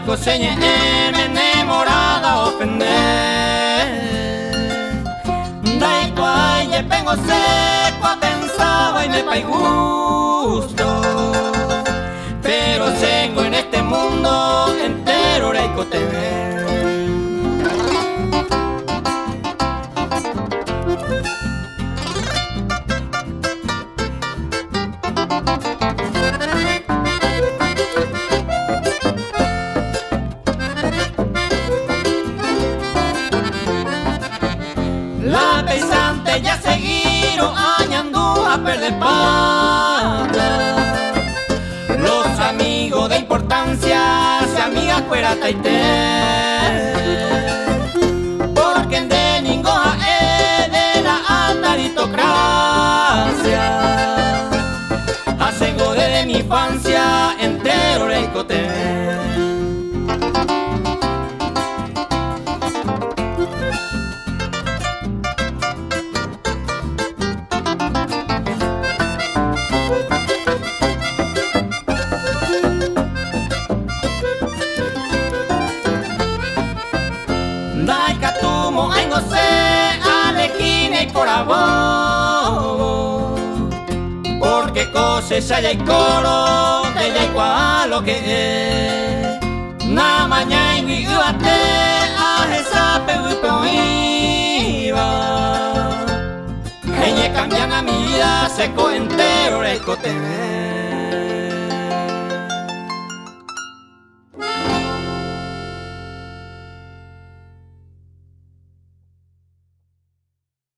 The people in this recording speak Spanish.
coseñe me enamorada ofender. Dai cuai ye pengo seco pensaba y me pai gusto. Pero tengo en este mundo entero reico te ve. La pesante ya seguiron añando a perder pata. Los amigos de importancia se amiga fuera taite. Porque en de ningoa es de la alta aristocracia. Hacengo desde mi infancia entero reicote. Dai catumo en José, Alejina y por avó. Porque cosecha ya y coro, de ya y cual lo que es. Na mañana y guate, a esa peguito iba. Ella cambian a mi vida, seco entero, el cote.